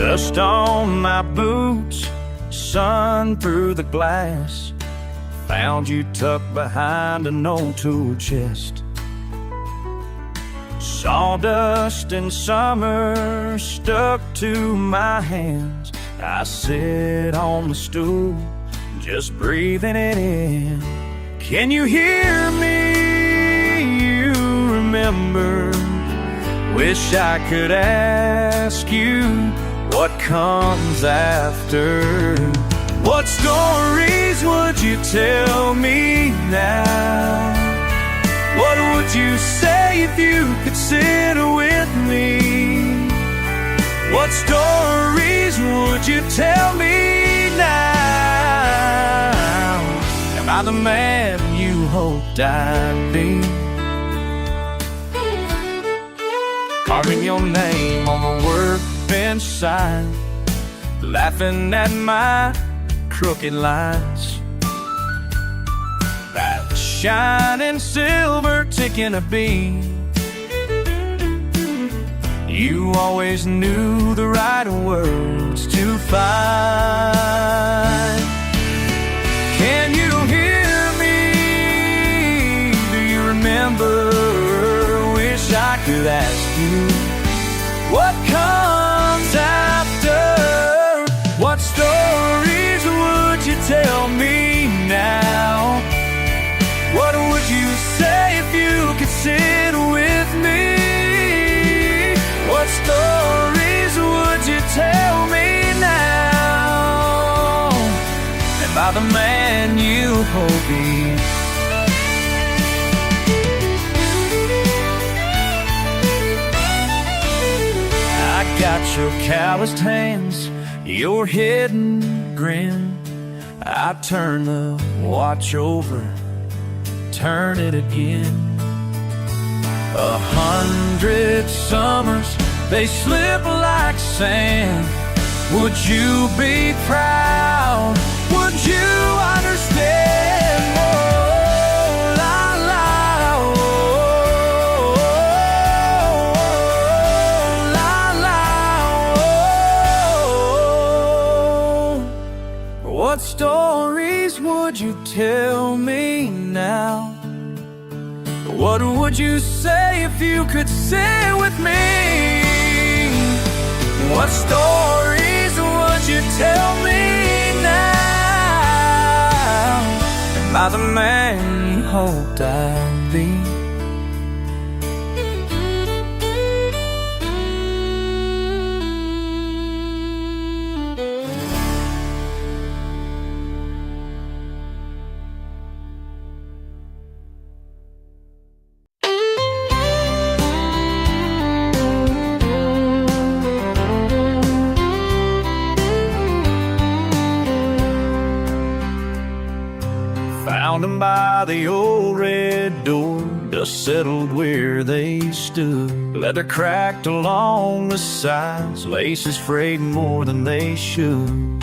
Dust on my boots, sun through the glass. Found you tucked behind an old tool chest. Sawdust and summer stuck to my hands. I sit on the stool, just breathing it in. Can you hear me? You remember? Wish I could ask you what comes after. What stories would you tell me now? What would you say if you could sit with me? What stories would you tell me now? Am I the man you hoped I'd be? Carving your name on the workbench side, laughing at my crooked lines. That shining silver ticking a beam. You always knew the right words to find. Can you hear me? Do you remember? Wish I could ask you what comes after. What stories would you tell me now? What would you say if you could sit with me? What stories would you tell me now? Am I the man you hope be? I got your calloused hands, your hidden grin. I turn the watch over, turn it again. 100 summers, they slip like sand. Would you be proud? Would you understand? Oh, la, la, oh, la, la, oh. What stories would you tell me now? What would you say if you could sit with me? What stories would you tell me now? Am I the man you hoped I'd be? Found them by the old red door, dust settled where they stood. Leather cracked along the sides, laces frayed more than they should.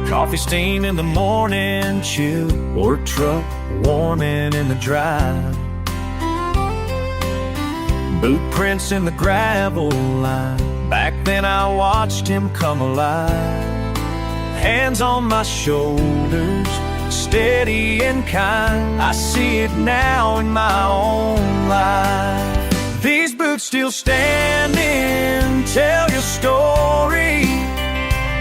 Coffee steam in the morning chill, or truck warming in the drive. Boot prints in the gravel line, back then I watched him come alive. Hands on my shoulders, steady and kind. I see it now in my own life. These boots still standing, tell your story.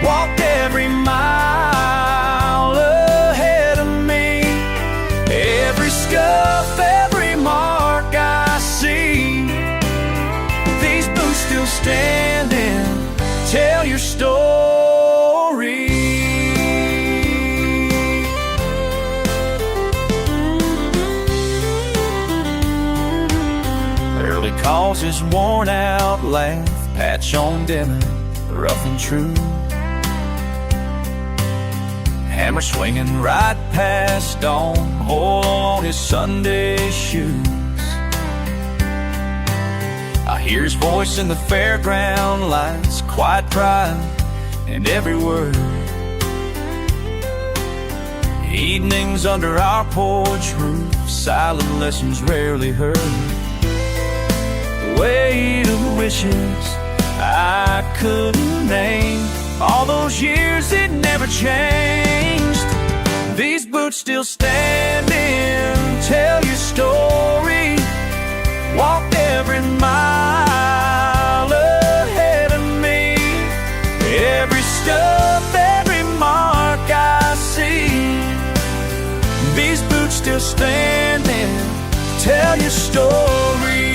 Walked every mile ahead of me. Every scuff, every mark I see. These boots still standing, tell your story. Calls his worn out laugh, patch on denim, rough and true. Hammer swinging right past dawn, oil on his Sunday shoes. I hear his voice in the fairground lights, quiet pride in every word. Evenings under our porch roof, silent lessons rarely heard. Weight of wishes I couldn't name all those years it never changed. These boots still standing, tell your story. Walked every mile ahead of me. Every step, every mark I see. These boots still standing, tell your story.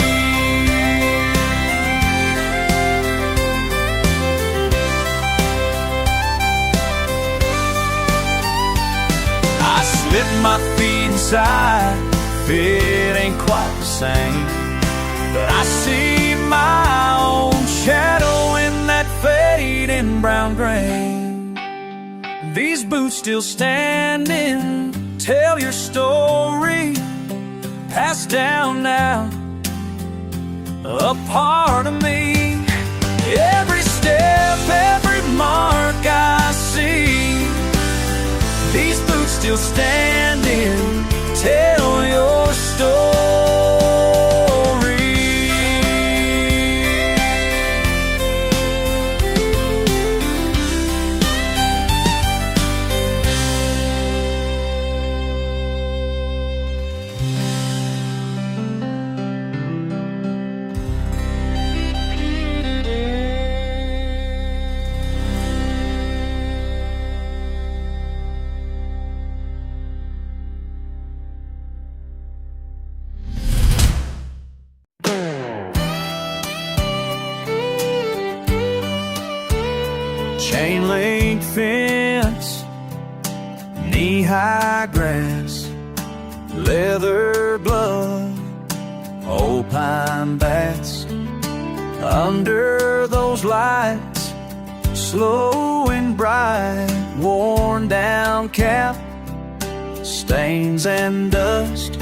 I slip my feet inside, it ain't quite the same, but I see my own shadow in that fading brown grain. These boots still standing, tell your story, passed down now, a part of me. Every step, every mark I see. These boots still standing, tell your story. Chain link fence, knee-high grass, leather glove, old pine bats. Under those lights, slow and bright, worn down cap, stains and dust.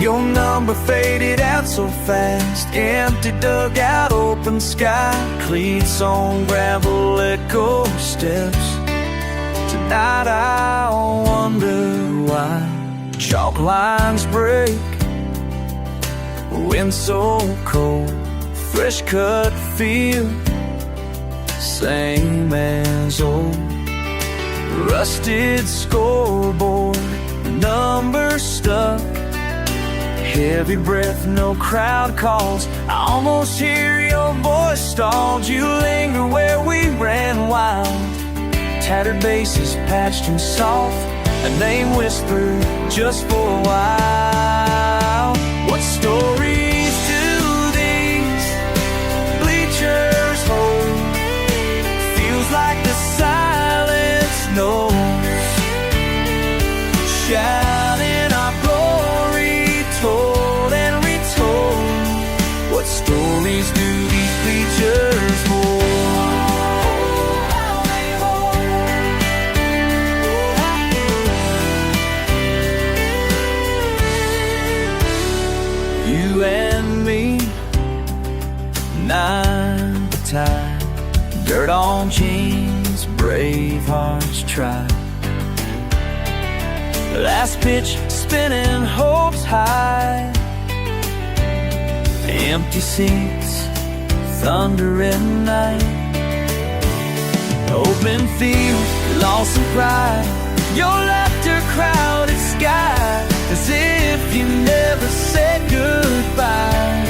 Your number faded out so fast. Empty dugout, open sky, cleats on gravel, echo steps. Tonight I wonder why chalk lines break, wind so cold, fresh cut feel, same as old. Rusted scoreboard, number stuck, heavy breath, no crowd calls. I almost hear your voice stalled. You linger where we ran wild. Tattered bases patched and soft, a name whispered just for a while. What stories do these bleachers hold? Feels like the silence knows. Shouting our glory, told and retold. What stories do these bleachers hold? You and me, nine to tie, dirt on jeans, brave hearts try. Last pitch, spinning hopes high. Empty seats, thunder in night. Open field, lost some pride. Your laughter crowded sky, as if you never said goodbye.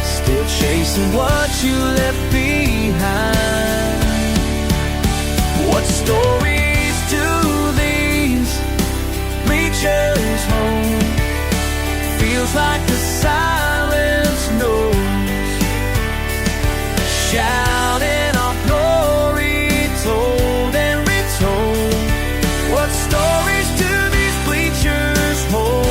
Still chasing what you left behind. What stories do these bleachers hold? Feels like the silence knows. Shouting our glory, told and retold. What stories do these bleachers hold?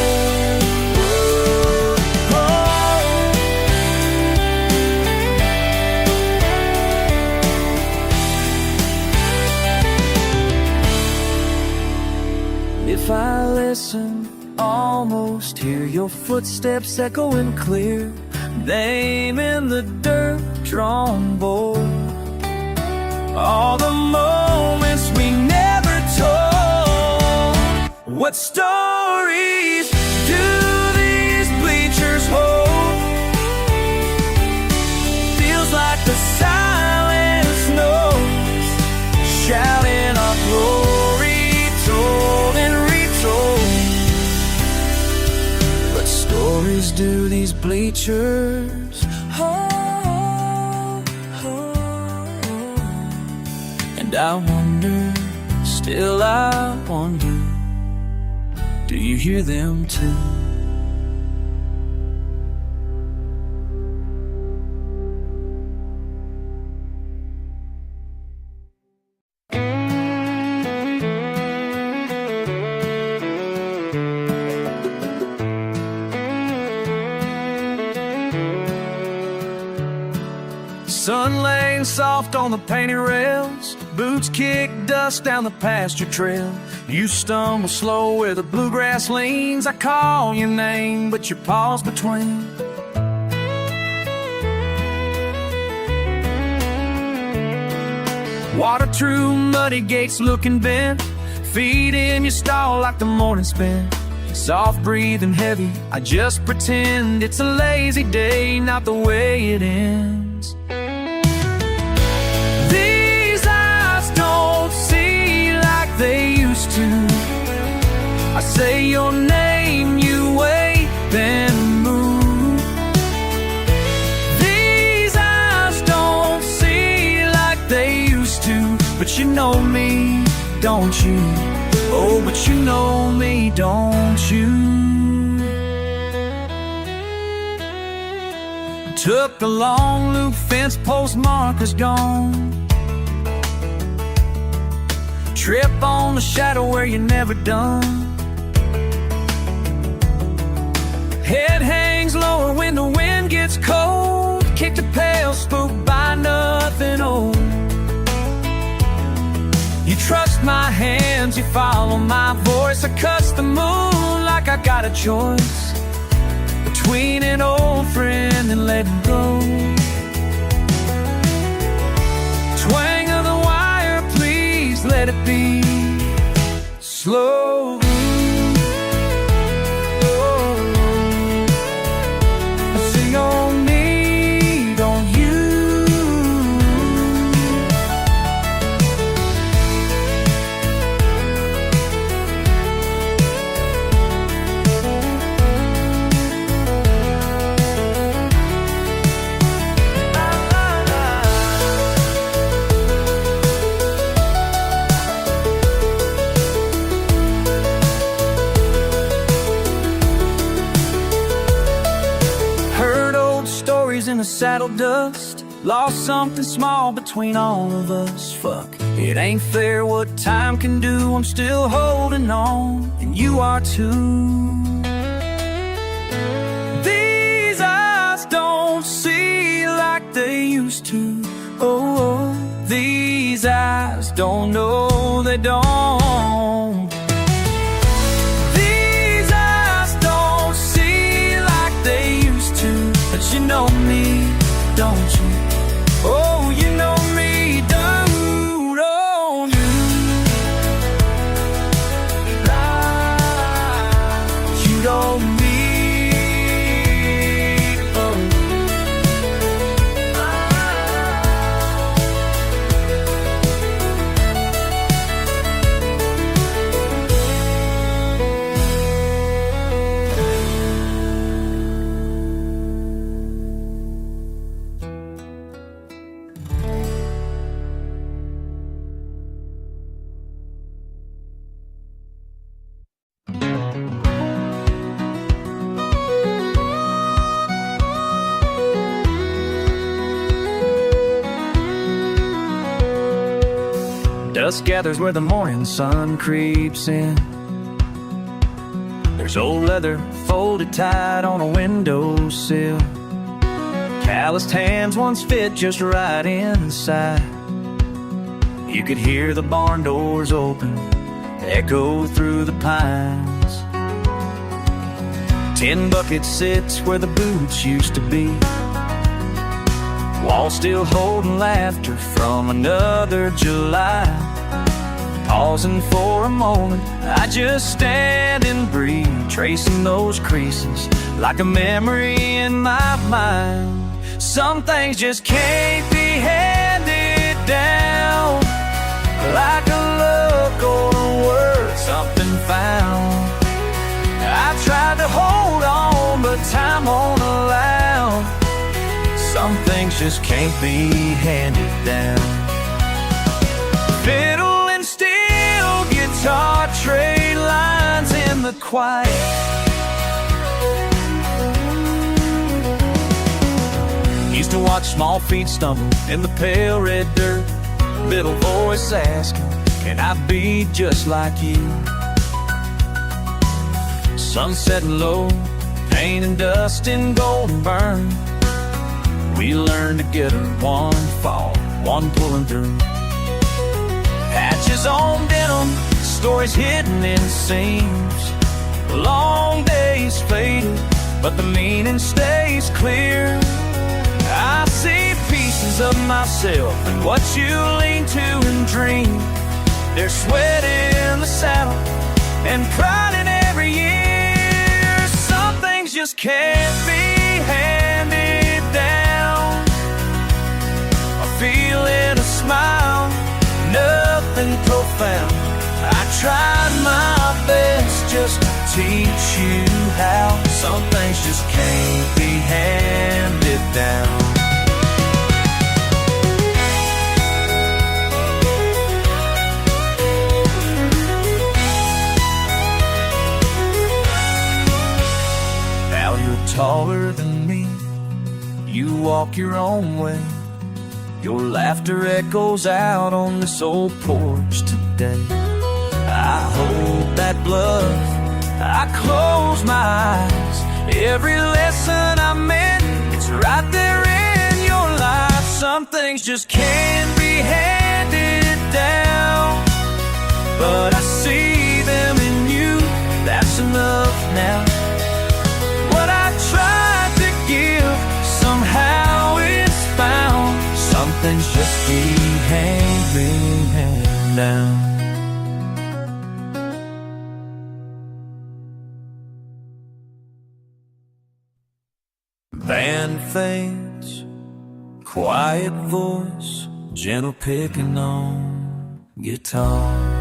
If I listen, almost hear your footsteps echoing clear. Name in the dirt, drawn bold. All the moments we never told. What stories do these bleachers hold? Feels like the stories do these bleachers hold? And I wonder, still I wonder, do you hear them too? Sun laying soft on the painted rails, boots kick dust down the pasture trail. You stumble slow where the bluegrass leans. I call your name, but you pause between. Water through muddy gates looking bent, feet in your stall like the morning spent. Soft breathing heavy, I just pretend it's a lazy day, not the way it ends. These eyes don't see like they used to. I say your name, you wait, then move. These eyes don't see like they used to, but you know me, don't you? Oh, but you know me, don't you? Took a long loop, fence post markers gone. Trip on the shadow where you never done. Head hangs lower when the wind gets cold. Kick the pail, spooked by nothing old. You trust my hands, you follow my voice. I cuss the moon like I got a choice between an old friend and letting go. Twang of the wire, please let it be slow. Sing on me, don't you? In the saddle dust, lost something small between all of us. Fuck, it ain't fair what time can do. I'm still holding on, and you are too. These eyes don't see like they used to. Oh, these eyes don't know they don't. These eyes don't see like they used to. But you know me, don't you? Oh, you know me, don't you? You know me, dusk gathers where the morning sun creeps in. There's old leather folded tight on a windowsill. Calloused hands once fit just right inside. You could hear the barn doors open, echo through the pines. 10 bucket sits where the boots used to be. Wall still holding laughter from another July. Pausing for a moment, I just stand and breathe, tracing those creases like a memory in my mind. Some things just can't be handed down, like a look or a word something found. I tried to hold on, but time Some things just can't be handed down. Fiddle and steel guitar trade lines in the quiet. Used to watch small feet stumble in the pale red dirt. Little voice asking, can I be just like you? Sunset low, pain and dust and golden burn. We learned together, one fall, one pulling through. Patches on denim, stories hidden in seams. Long days faded, but the meaning stays clear. I see pieces of myself and what you lean to and dream. There's sweat in the saddle and pride in every year. Some things just can't be handed down. A feeling, a smile, nothing profound. I tried my best just to teach you how. Some things just can't be handed down. Now you're taller than me, you walk your own way. Your laughter echoes out on this old porch today. I hold that bluff, I close my eyes. Every lesson I meant, it's right there in your life. Some things just can't be handed down, but I see them in you, that's enough now. What I tried to give, somehow it's found. Some things just be handed down. Band fades, quiet voice, gentle picking on guitar.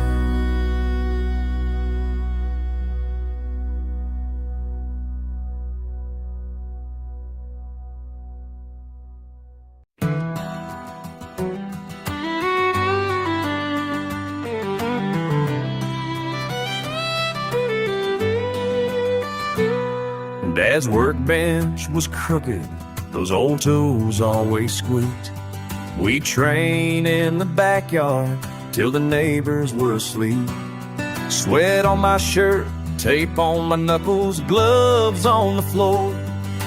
Dad's workbench was crooked, those old tools always squeaked. We train in the backyard till the neighbors were asleep. Sweat on my shirt, tape on my knuckles, gloves on the floor.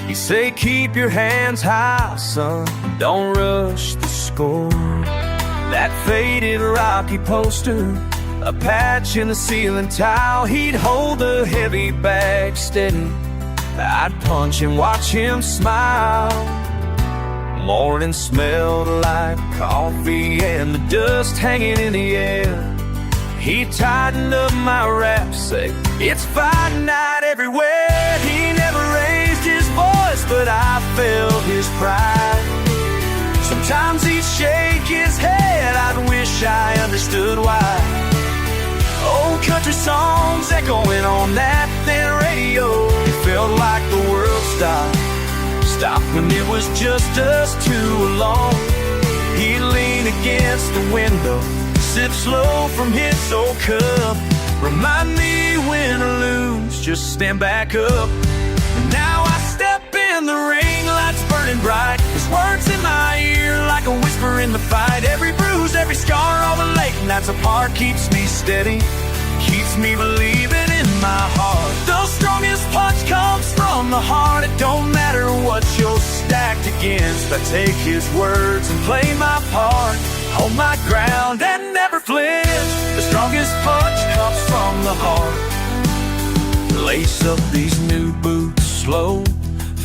You say keep your hands high, son, don't rush the score. That faded Rocky poster, a patch in the ceiling tile. He'd hold the heavy bag steady, I'd punch and watch him smile. Morning smelled like coffee and the dust hanging in the air. He tightened up my rap, say, it's fight night everywhere. He never raised his voice, but I felt his pride. Sometimes he'd shake his head, I'd wish I understood why. Old country songs echoing on that thin radio. It felt like the world stopped when it was just us two alone. He'd lean against the window, sip slow from his old cup. Remind me when I lose, just stand back up. And now I step in the ring, lights burning bright. His words in my ear like a whisper in the fight. Every bruise, every scar, all the late nights apart keeps me steady, keeps me believing in my heart. The strongest punch comes from the heart. It don't matter what you're stacked against, I take his words and play my part. Hold my ground and never flinch. The strongest punch comes from the heart. Lace up these new boots slow,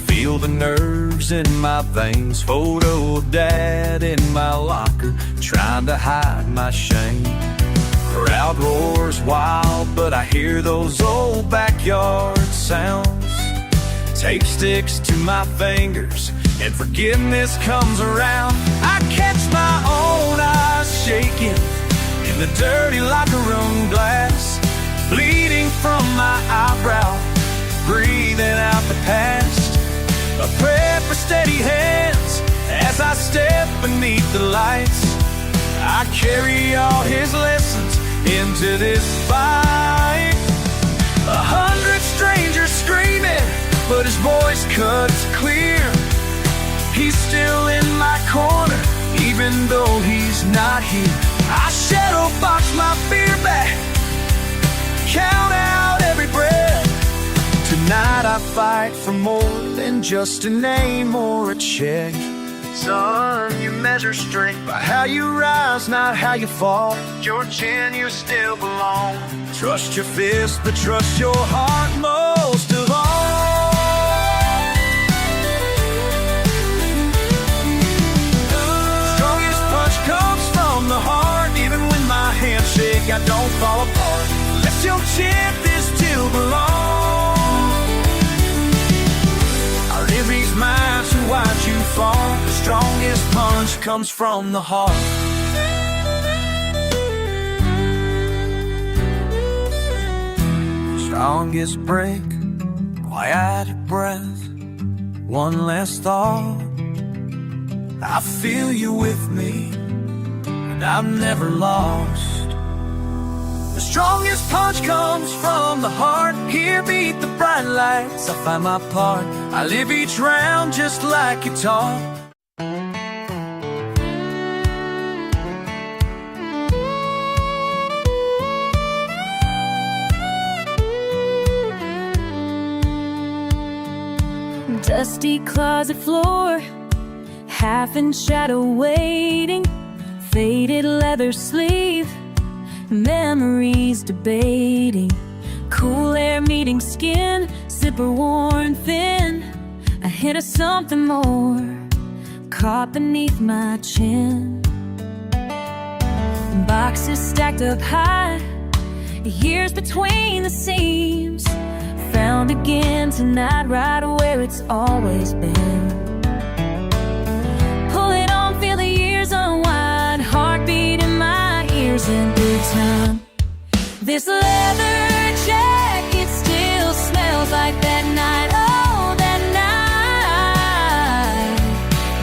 feel the nerves in my veins. Photo of Dad in my locker, trying to hide my shame. Crowd roars wild, but I hear those old backyard sounds. Tape sticks to my fingers, and forgiveness comes around. I catch my own eyes shaking in the dirty locker room glass, bleeding from my eyebrow, breathing out the past. A prayer for steady hands As I step beneath the lights, I carry all his lessons into this fight. 100 strangers screaming, but his voice cuts clear. He's still in my corner, even though he's not here. I shadow box my fear back, count out every breath. Tonight I fight for more than just a name or a check. Son, you measure strength by how you rise, not how you fall. Your chin, you still belong. Trust your fist, but trust your heart most of all. Strongest punch comes from the heart. Even when my hands shake, I don't fall apart. Let your chant this still belong. Our enemy's minds who watch you fall. The strongest punch comes from the heart. Strongest break, quiet breath, one last thought. I feel you with me, and I'm never lost. The strongest punch comes from the heart. Here beat the bright lights, I find my part. I live each round just like you taught. Dusty closet floor, half in shadow waiting, faded leather sleeve, memories debating, cool air meeting skin, zipper worn thin, a hint of something more, caught beneath my chin. Boxes stacked up high, years between the seams, found again tonight right where it's always been. Pull it on, feel the years unwind, heartbeat in my ears in good time. This leather jacket still smells like that night, oh, that night,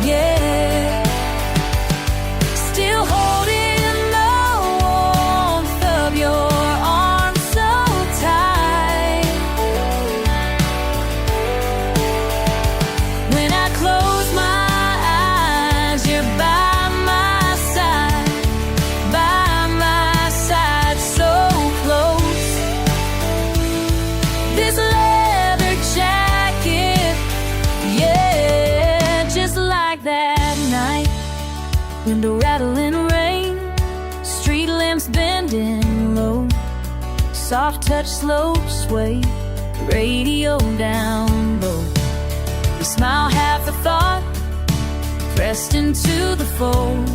yeah. Still holding the warmth of your arms so tight. When I close my eyes, you're by my side, so close. This leather jacket, yeah, just like that night. Window rattling rain, street lamps bending low, soft touch, slow sway, radio down low. You smile, half a thought, pressed into the fold.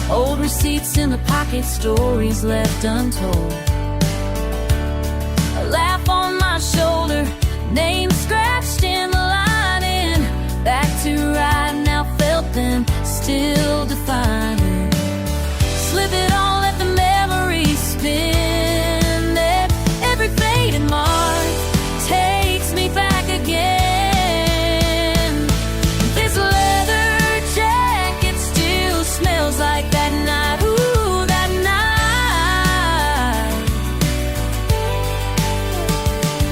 Old receipts in the pocket, stories left untold. A laugh on my shoulder, name scratched in the lining. Back to right now, felt then, still defining. Slip it on, let the memories spin. Every faded mark takes me back again. This leather jacket still smells like that night, ooh, that night.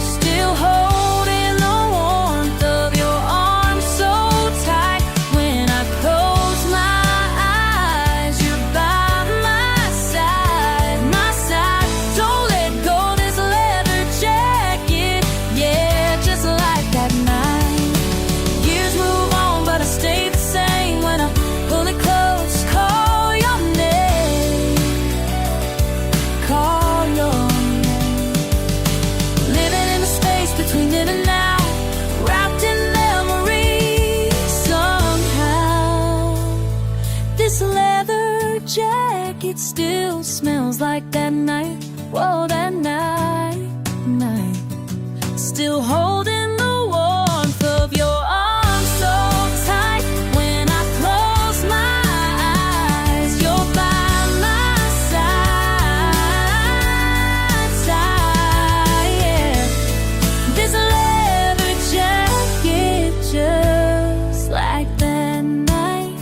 Still holding the warmth of your arms so tight. When I close my eyes, you're by my side, my side. Don't let go this leather jacket, yeah, just like that night. Years move on, but I stay the same. When I pull it close, call your name, call your name. Living in the space between then and now, wrapped in memories somehow. This leather jacket still smells like that night, whoa, that night, night. Still holding the warmth of your arms so tight. When I close my eyes, you're by my side, yeah. This leather jacket, just like that night,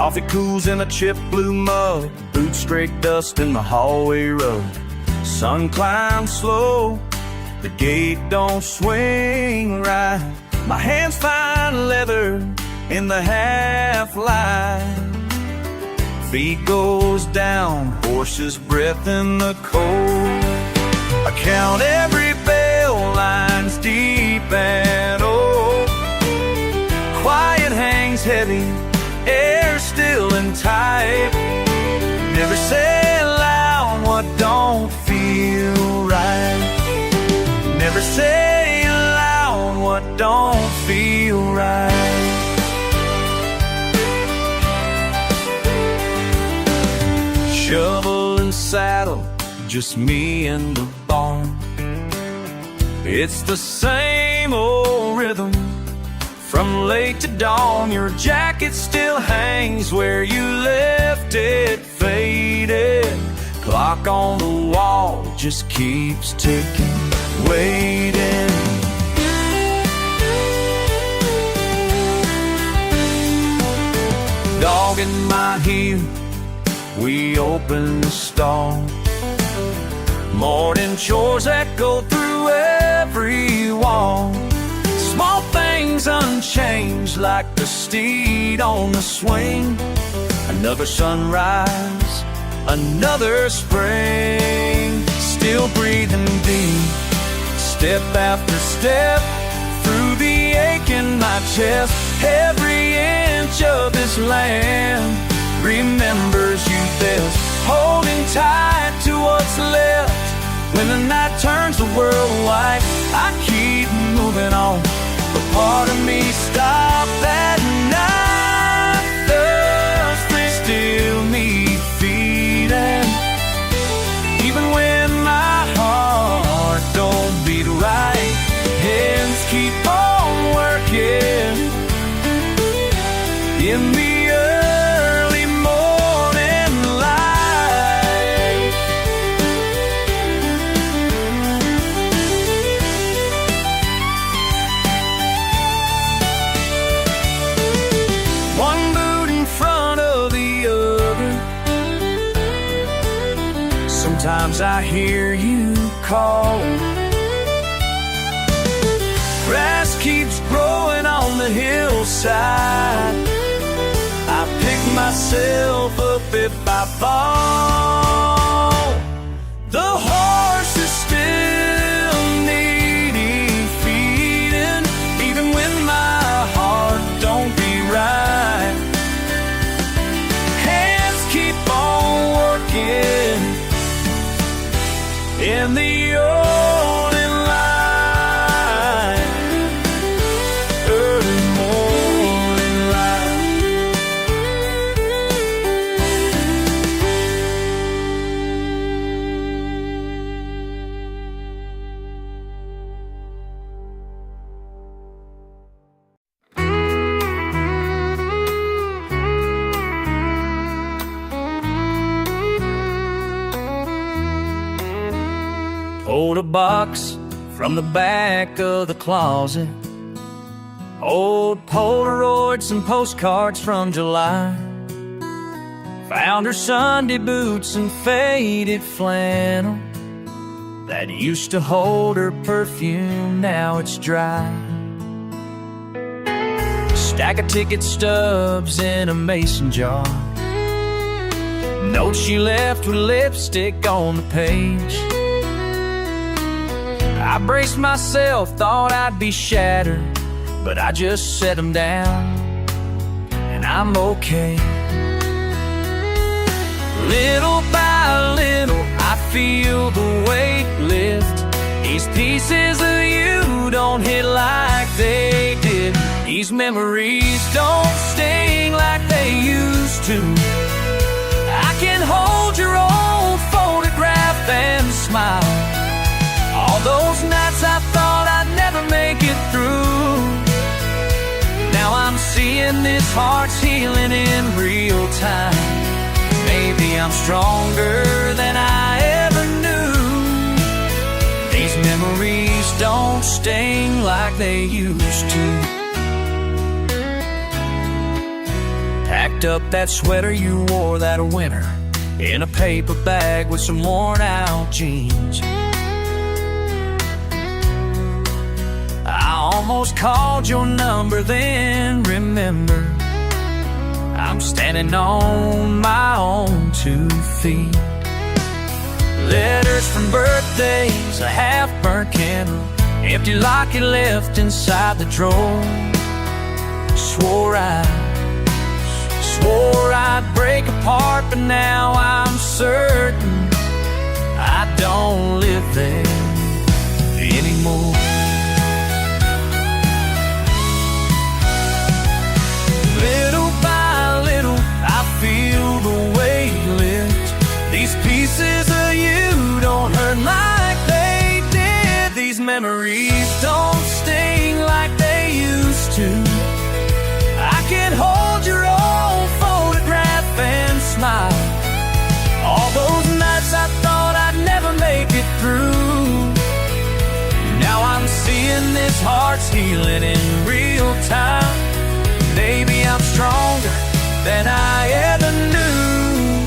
Coffee cools in a chipped blue mug, boots straight dust in the hallway rug. Sun climbs slow, the gate don't swing right. My hands find leather in the half light. Feet goes down, horse's breath in the cold. I count every bell, lines deep and old. Quiet hangs heavy, air still and tight. Never say aloud what don't feel right. Never say aloud what don't feel right. Shovel and saddle, just me and the barn. It's the same old rhythm from late to dawn. Your jacket still hangs where you left it, faded. Clock on the wall just keeps ticking, waiting. Dog in my heel, we open the stall. Morning chores echo through every wall. Small things unchanged like the steed on the swing. Another sunrise, another spring. Still breathing deep, step after step, through the ache in my chest. Every inch of this land remembers you best, holding tight to what's left. When the night turns the world white, I keep moving on, but part of me stopped that night. Thirsty, still need feeding, even when my heart don't beat right. Hands keep on working in the early morning light. One boot in front of the other. Sometimes I hear you call. Grass keeps growing on the hillside. I pick myself up if I fall. The horse is still needing feeding, even when my heart don't be right. Hands keep on working in the morning light. Early morning light. Pulled a box from the back of the closet. Old Polaroids and postcards from July. Found her Sunday boots and faded flannel that used to hold her perfume, now it's dry. Stack of ticket stubs in a mason jar. Notes she left with lipstick on the page. I braced myself, thought I'd be shattered, but I just set them down, and I'm okay. Little by little, I feel the weight lift. These pieces of you don't hit like they did. These memories don't sting like they used to. I can hold your old photograph and smile. All those nights I thought I'd never make it through. Now I'm seeing this heart's healing in real time. Maybe I'm stronger than I ever knew. These memories don't sting like they used to. Pack Packed up that sweater you wore that winter in a paper bag with some worn out jeans. I almost called your number, then remember I'm standing on my own 2 feet. Letters from birthdays, a half-burnt candle, empty locket left inside the drawer. Swore I'd break apart, but now I'm certain I don't live there anymore. Little by little, I feel the weight lift. These pieces of you don't hurt like they did. These memories don't sting like they used to. I can hold your old photograph and smile. All those nights I thought I'd never make it through. Now I'm seeing this heart's healing in real time. Maybe I'm stronger than I ever knew.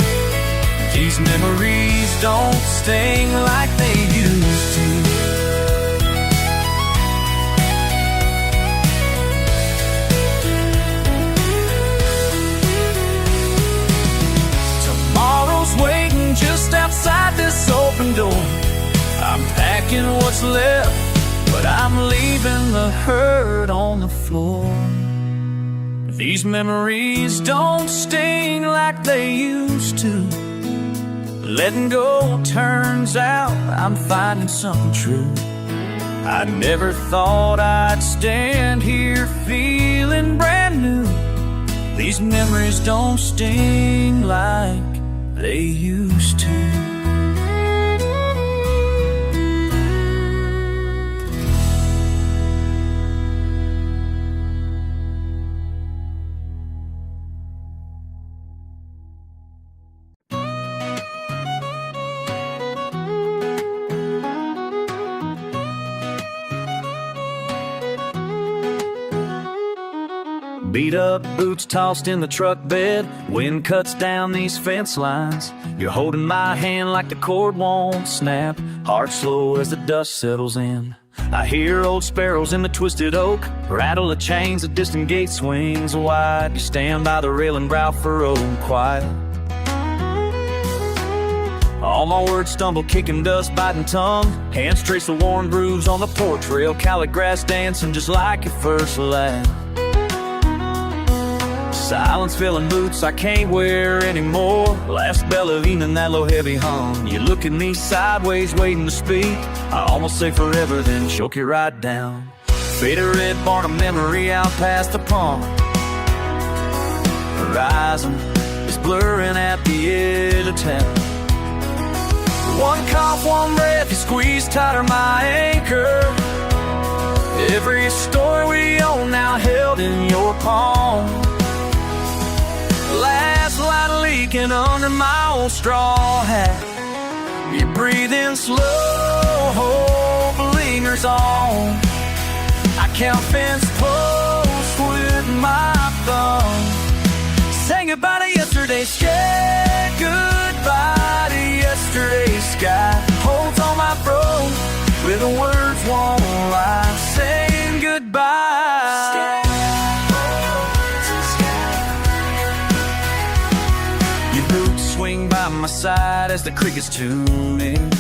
These memories don't sting like they used to. Tomorrow's waiting just outside this open door. I'm packing what's left, but I'm leaving the hurt on the floor. These memories don't sting like they used to. Letting go turns out I'm finding something true. I never thought I'd stand here feeling brand new. These memories don't sting like they used to. Beat up boots tossed in the truck bed. Wind cuts down these fence lines. You're holding my hand like the cord won't snap. Heart slow as the dust settles in. I hear old sparrows in the twisted oak, rattle the chains, a distant gate swings wide. You stand by the railing, brow furrowed, quiet. All my words stumble, kicking dust, biting tongue. Hands trace the worn grooves on the porch rail. Cowlick grass dancing just like your first laugh. Silence filling boots I can't wear anymore. Last bell of evening, that low heavy hum. You look at me sideways, waiting to speak. I almost say forever, then choke you right down. Faded red barn, a memory out past the pond. Horizon is blurring at the edge of town. One cough, one breath, you squeeze tighter my anchor. Every story we own now held in your palm. Last light leaking under my old straw hat. You breathe in slow, hope lingers on. I count fence posts with my thumb. Saying goodbye to yesterday, scared goodbye to yesterday's sky. Holds on my throat where the words won't lie. Saying goodbye. Swing by my side as the crickets tune in.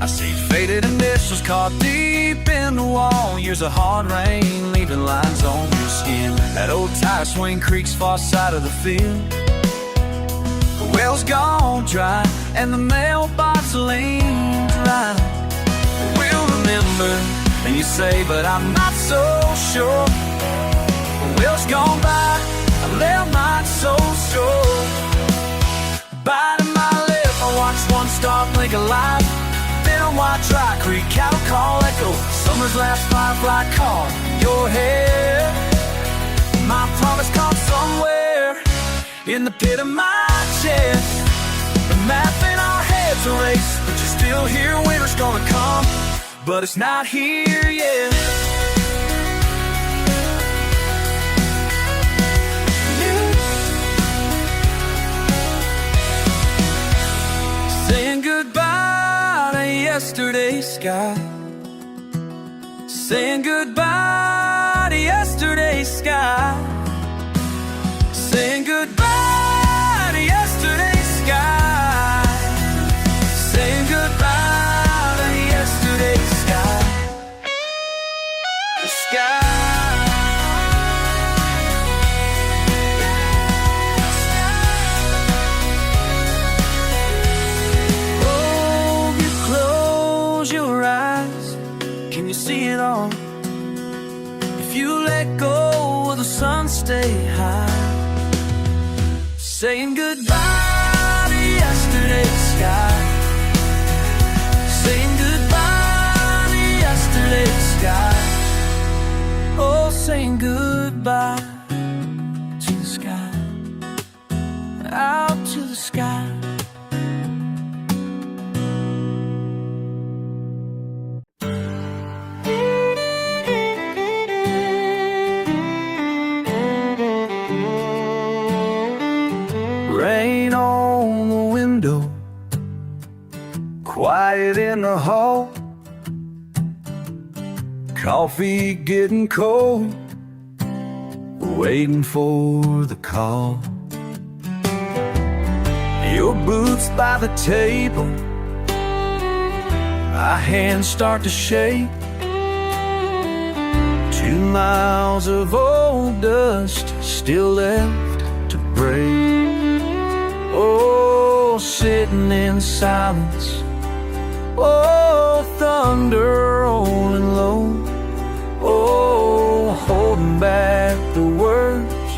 I see faded initials caught deep in the wall. Years of hard rain leaving lines on your skin. That old tire swing creaks far side of the field. The well's gone dry and the mailbox leans dry. We'll remember, and you say, but I'm not so sure. The well's gone by, I left not so sure. Biting my lip, I watch one star blink alive. Then I watch Dry Creek cattle call echo. Summer's last firefly call your head. My promise caught somewhere in the pit of my chest. The map in our heads erased, but you're still here. Winter's gonna come, but it's not here yet. yesterday's sky, saying goodbye to yesterday's sky, saying goodbye to yesterday's sky, saying goodbye to yesterday's sky. The sky. See it all. If you let go, will the sun stay high? Saying goodbye to yesterday's sky, saying goodbye to yesterday's sky. Oh, saying goodbye to the sky, out to the sky. Rain on the window, quiet in the hall, coffee getting cold, waiting for the call. Your boots by the table, my hands start to shake. 2 miles of old dust still left to break. Oh, sitting in silence. Oh, thunder rolling low. Oh, holding back the words.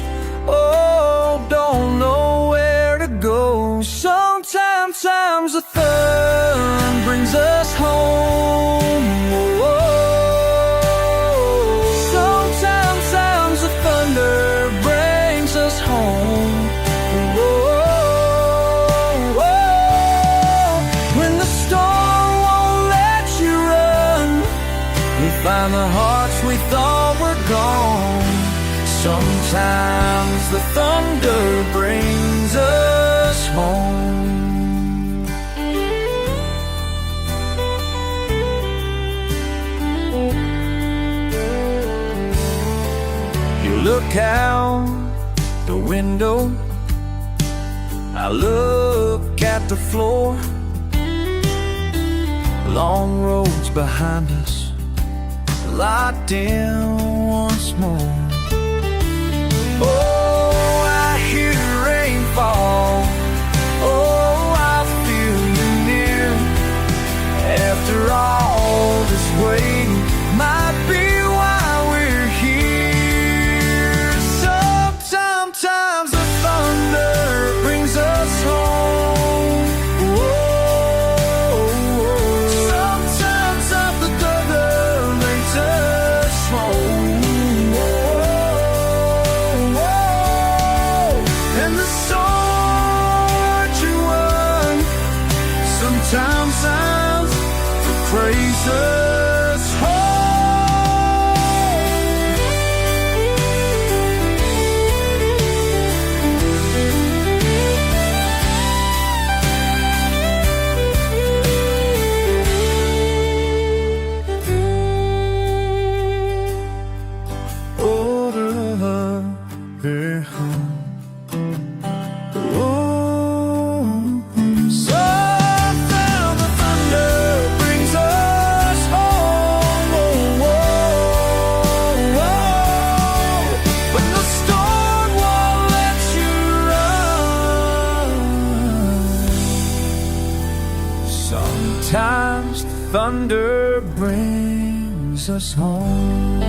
Oh, don't know where to go. Sometimes the sun brings us home. Sometimes the thunder brings us home. Find the hearts we thought were gone. Sometimes the thunder brings us home. You look out the window, I look at the floor. Long roads behind us, locked in once more. Oh, I hear the rain fall. Oh, I feel you near. After all this waiting, might be why we're here. Sometimes the thunder brings us home. Sometimes the thunder makes us home. And the sword you won sometimes sounds to praise us home. Sometimes the thunder brings us home.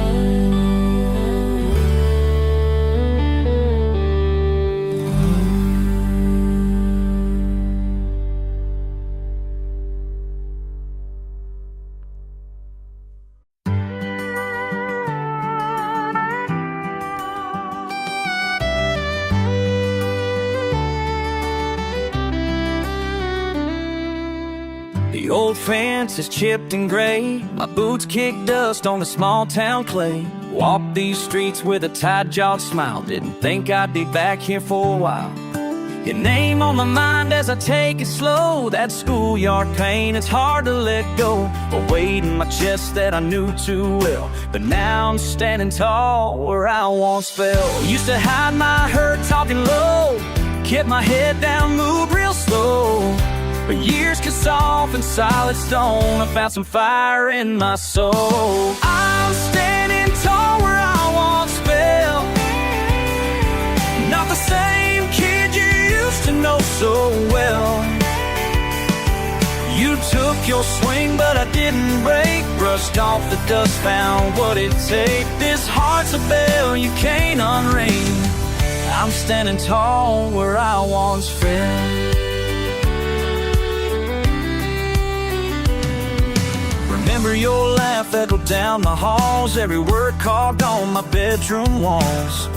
The old fence is chipped and gray. My boots kick dust on the small town clay. Walked these streets with a tight-jawed smile. Didn't think I'd be back here for a while. Your name on my mind as I take it slow. That schoolyard pain, it's hard to let go. A weight in my chest that I knew too well. But now I'm standing tall where I once fell. Used to hide my hurt talking low, kept my head down, moved real slow. But years can soften solid stone. I found some fire in my soul. I'm standing tall where I once fell. Not the same kid you used to know so well. You took your swing, but I didn't break. Brushed off the dust, found what it take. This heart's a bell you can't unring. I'm standing tall where I once fell. Remember your laugh echoed down my halls, every word carved on my bedroom walls.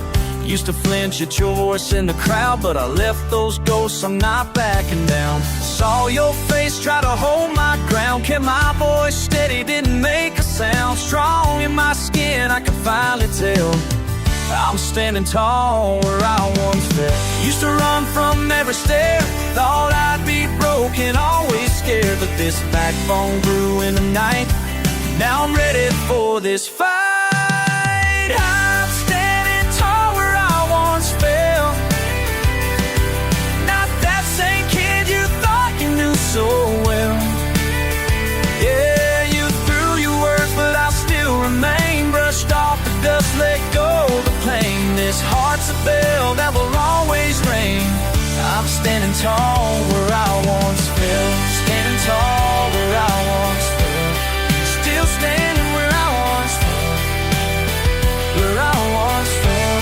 Used to flinch at your voice in the crowd, but I left those ghosts, I'm not backing down. Saw your face, try to hold my ground, kept my voice steady, didn't make a sound. Strong in my skin, I could finally tell I'm standing tall where I once fell. Used to run from every stare, thought I'd be broken, always scared. But this backbone grew in the night, now I'm ready for this fight. I'm standing tall where I once fell. Not that same kid you thought you knew so well. Yeah, you threw your words, but I still remain. Brushed off the dust, let go the pain. This heart's a bell that will always ring. I'm standing tall where I once fell. Standing tall where I once fell. Still standing where I once fell. Where I once fell.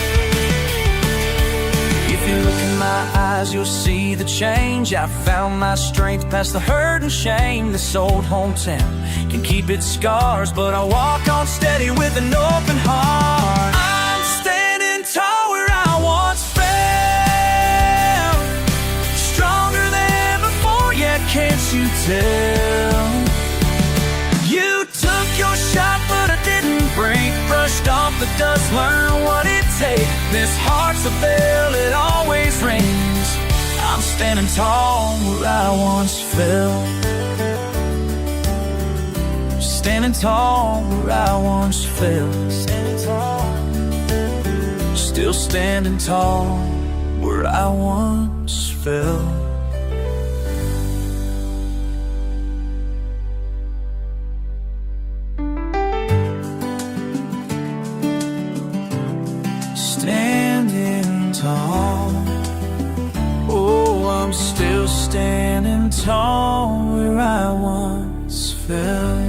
If you look in my eyes, you'll see the change. I found my strength past the hurt and shame. This old hometown can keep its scars, but I walk on steady with an open heart. I'm standing tall where I once fell. Stronger than before, yet can't you tell? You took your shot, but I didn't break. Brushed off the dust, learn what it takes. This heart's a bell, it always rings. I'm standing tall where I once fell. Standing tall where I once fell. Standing tall. Still standing tall where I once fell. Standing tall. Oh, I'm still standing tall where I once fell.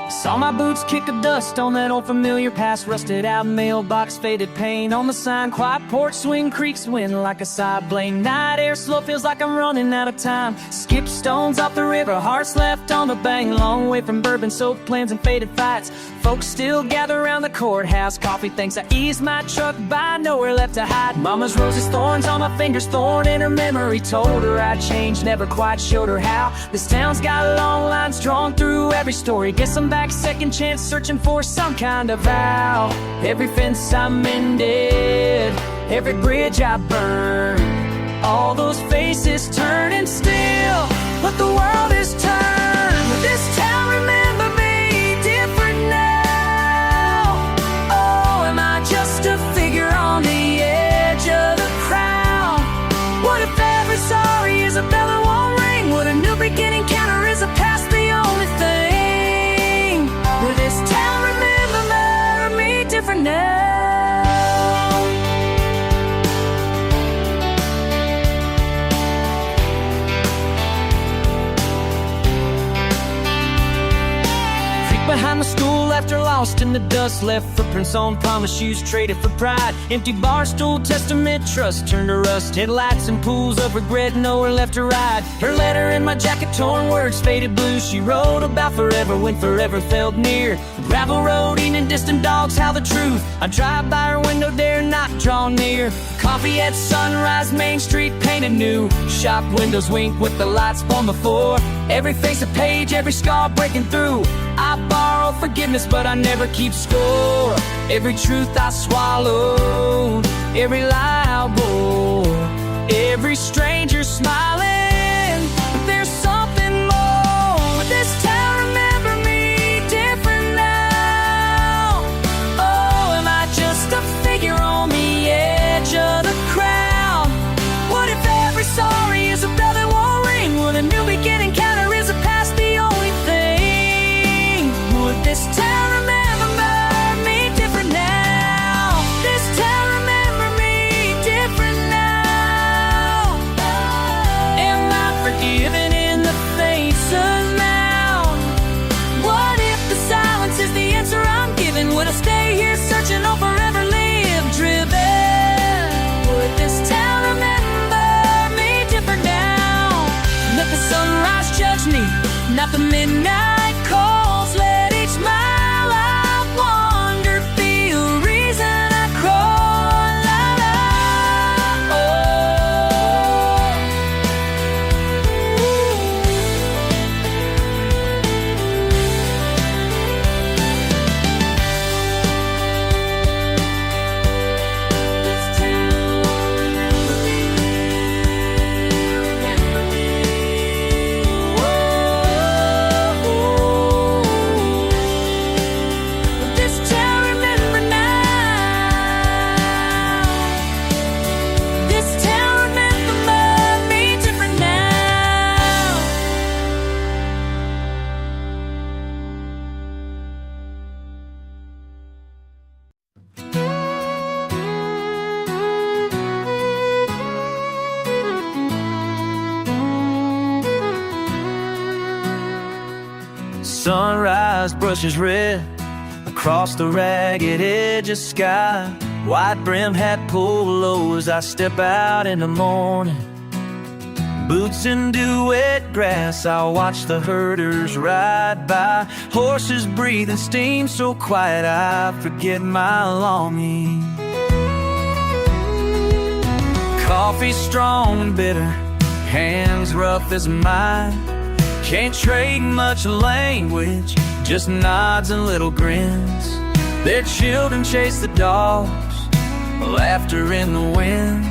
Saw my boots kick the dust on that old familiar past. Rusted out mailbox, faded paint on the sign. Quiet porch swing, creaks wind like a side blade. Night air slow, feels like I'm running out of time. Skip stones off the river, hearts left on the bank. Long way from bourbon, soaked plans and faded fights. Folks still gather around the courthouse. Coffee thinks I eased my truck by, nowhere left to hide. Mama's roses, thorns on my fingers, thorn in her memory. Told her I'd changed, never quite showed her how. This town's got long lines drawn through every story. Guess I'm back second chance, searching for some kind of vow. Every fence I mended, every bridge I burned, all those faces turning still, but the world is turned. This town remember me different now. Oh, am I just a figure on the edge of the crowd? What if every sorry is a bell that won't ring? What a new beginning counter is a past the only thing? This town remember me different now. are lost in the dust, left footprints on promised shoes traded for pride. Empty bar stool, testament, trust turned to rust. Headlights and pools of regret, nowhere left to ride. Her letter in my jacket, torn words, faded blue. She wrote about forever when forever felt near. Gravel road, eating distant dogs, how the truth. I drive by her window, dare not draw near. Coffee at sunrise, Main Street painted new. Shop windows wink with the lights on before. Every face a page, every scar breaking through. I borrow forgiveness, but I never keep score. Every truth I swallowed, every lie I bore, every stranger smiling. There's something more. This town remember me different now. Oh, am I just a figure on the edge of the crowd? What if every sorry is a bell that won't ring? Would a new beginning count, or is the past the only thing? Would this town remember me different now? This town remember me different now. Am I forgiven in the face of now? What if the silence is the answer I'm given? Would I stay here searching or forever live driven? Would this town remember me different now? Let the sunrise judge me, not the midnight calls. Let each mile I've wandered be a reason I crawl. La, la, This town remember this town remember now. This town remember me different now. Sunrise brushes red across the ragged edge of sky. White brim hat pulled low as I step out in the morning. Boots in dew wet grass, I'll watch the herders ride by. Horses breathing steam so quiet I forget my longing. Coffee strong and bitter, hands rough as mine. Can't trade much language, just nods and little grins. Their children chase the dogs, laughter in the wind.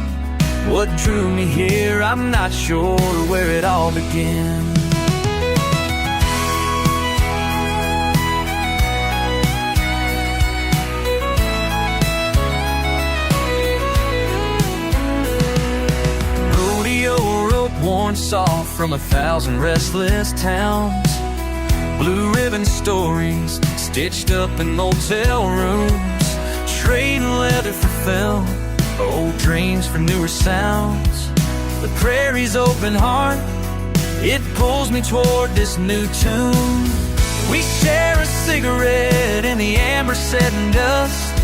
What drew me here, I'm not sure where it all began. Rodeo rope worn soft from 1,000 restless towns. Blue ribbon stories stitched up in motel rooms. Trading leather for film, old dreams for newer sounds. The prairie's open heart, it pulls me toward this new tune. We share a cigarette in the amber setting dust.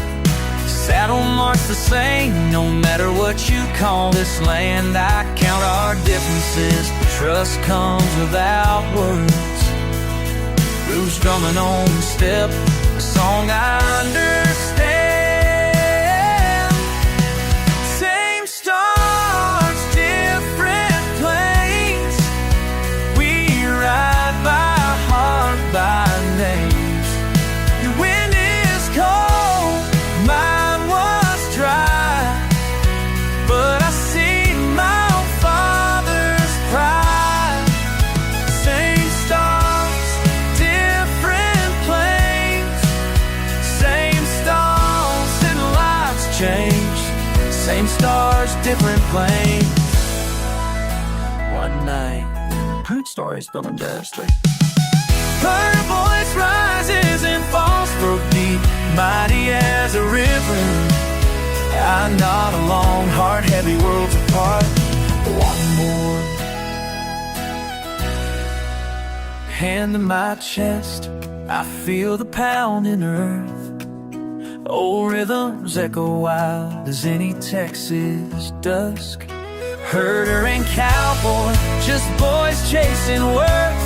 Saddle marks the same, no matter what you call this land. I count our differences, trust comes without words. Roots drumming on the step, a song I understand. Same stars, different planes. We ride by heart, by names. Your wind is cold, mine was dry, but I see my own father's pride. Same stars, different planes. Same stars and lives changed. Same stars, different planes. One night, heard stories building destiny. Her voice rises and falls, broke deep, mighty as a river. I nod along, heart heavy, worlds apart. One more hand to my chest, I feel the pounding earth, old rhythms echo wild as any Texas dusk. Herder and cowboy, just boys chasing worth.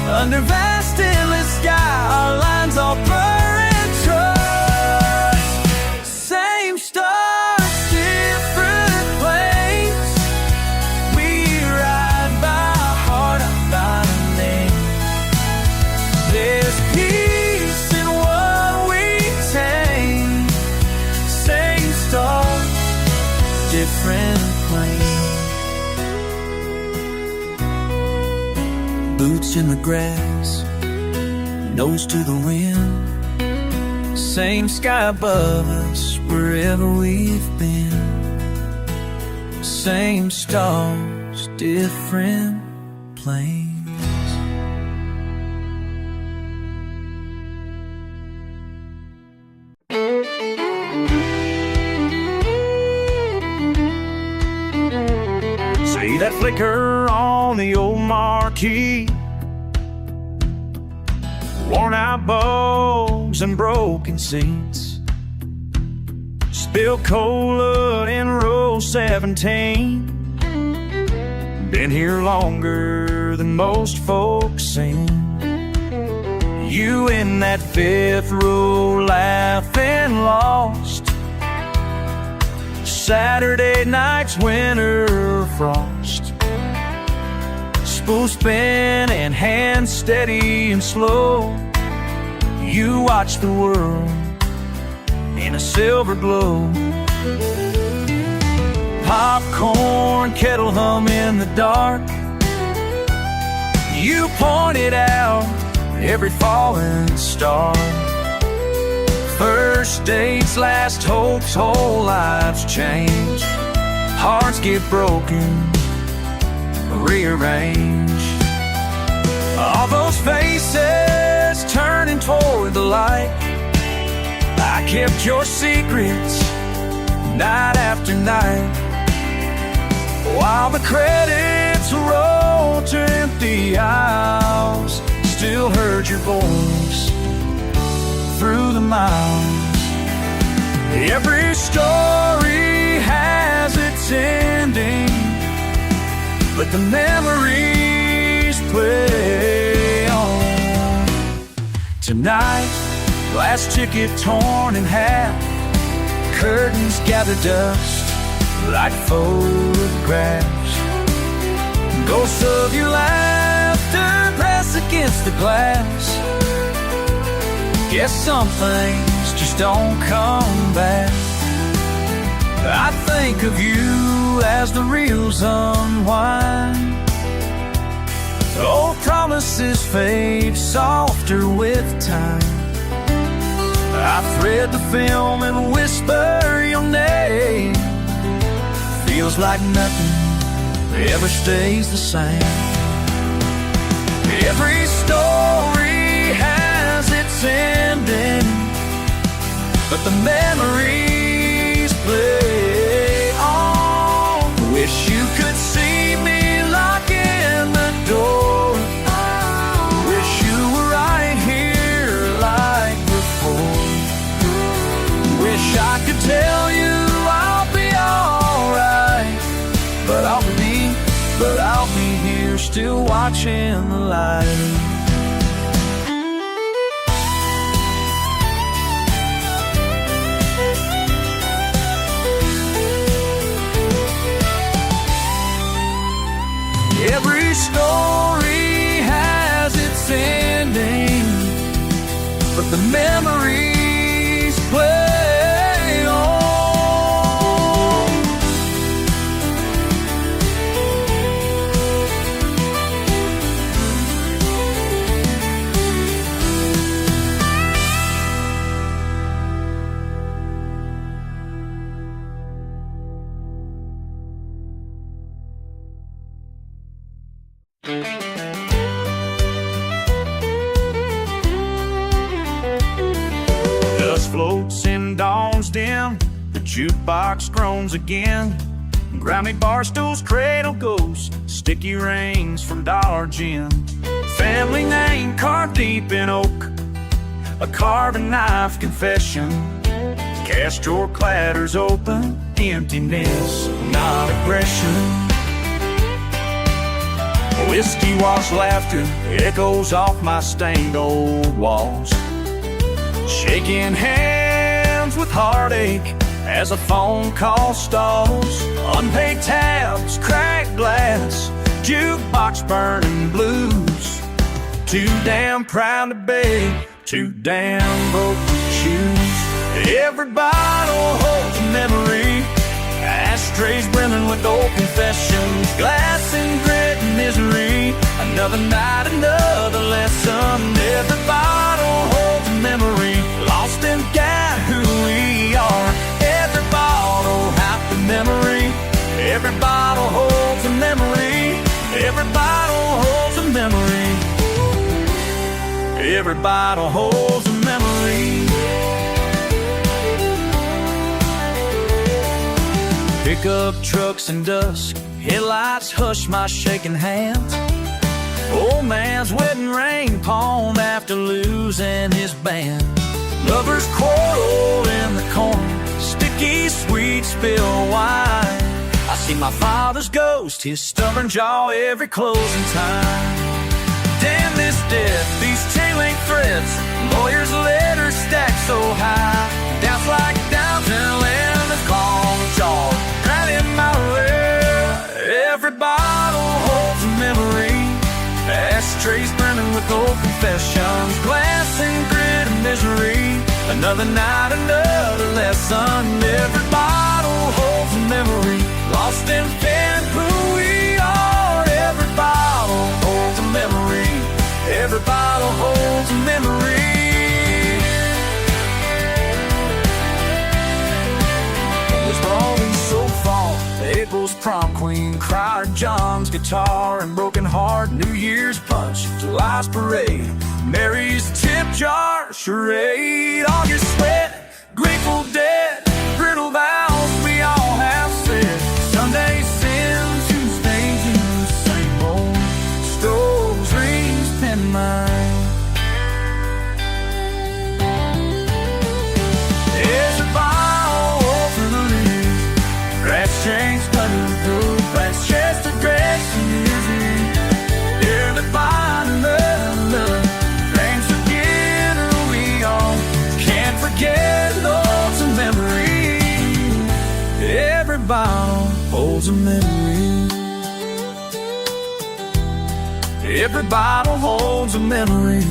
Under vast endless sky, our lines all blur and trust. Same stars, different planes. We ride by heart, not by name. There's peace in what we tame. Same stars, different planes. Boots in the grass, nose to the wind. Same sky above us wherever we've been. Same stars, different planes. See that flicker on the old marquee, worn out bulbs and broken seats, spilled cola in row 17. Been here longer than most folks seen. You in that fifth row laughing lost. Saturday night's winter frost, spool spin and hands steady and slow. You watch the world in a silver glow. Popcorn kettle hum in the dark. You pointed out every falling star. First dates, last hopes, whole lives change. Hearts get broken, rearrange. All those faces turning toward the light. I kept your secrets night after night, while the credits rolled to empty aisles. Still heard your voice through the miles. Every story has its ending, but the memories play on. Tonight, last ticket torn in half, curtains gather dust like photographs. Ghosts of your laughter press against the glass. Guess some things just don't come back. I think of you as the reels unwind. Old promises fade softer with time. I thread the film and whisper your name. Feels like nothing ever stays the same. Every story has its ending, but the memories play on. Wish you could see me locking the door. Wish you were right here like before. Wish I could tell you I'll be alright, but I'll be here still watching the light. Every story has its ending, but the memories play on. Dust floats in dawn's dim, the jukebox groans again. Grimy bar stools, cradle ghosts, sticky rains from dollar gin. Family name carved deep in oak, a carving knife confession. Cast drawer clatters open, emptiness, not aggression. Whiskey wash laughter echoes off my stained old walls. Shaking hands with heartache as a phone call stalls. Unpaid tabs, cracked glass, jukebox burning blues. Too damn proud to beg, too damn broke to choose. Every bottle holds a memory, ashtrays brimming with old confessions. Glass and grit and misery, another night, another lesson. Every bottle holds a memory, lost and got who we are. Every bottle half the memory, every bottle holds a memory. Every bottle holds a memory, every bottle holds a memory. Pickup trucks and dusk, headlights hush my shaking hands. Old man's wedding ring pawned after losing his band. Lovers quarrel in the corner, sticky sweet spill wine. I see my father's ghost, his stubborn jaw every closing time. Damn this death, these chain link threads, lawyers' letters stacked so high. Doubts like downtown land is gone jaw, right in my lap. Every bottle holds a memory, ashtrays burning with old confessions. Glass and grit and misery, another night, another lesson. Every bottle holds a memory, lost and found who we are. Every bottle holds a memory, every bottle holds a memory. Was always so far. April's prom queen, Crier John's guitar and broken heart. New Year's punch, July's parade, Mary's tip jar charade. August sweat, Grateful Dead, brittle vows we all have said. Sunday sin, Tuesdays in the same old stoves, rings, pen mine. There's a bottle opening, grass chains cutting through, plants chest of grass and misery. Every bottle of love, thanks again who we are. Can't forget loads of memory. Every bottle holds a memory. Every bottle holds a memory.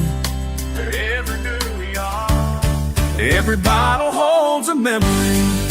Every who we are. Every bottle holds a memory.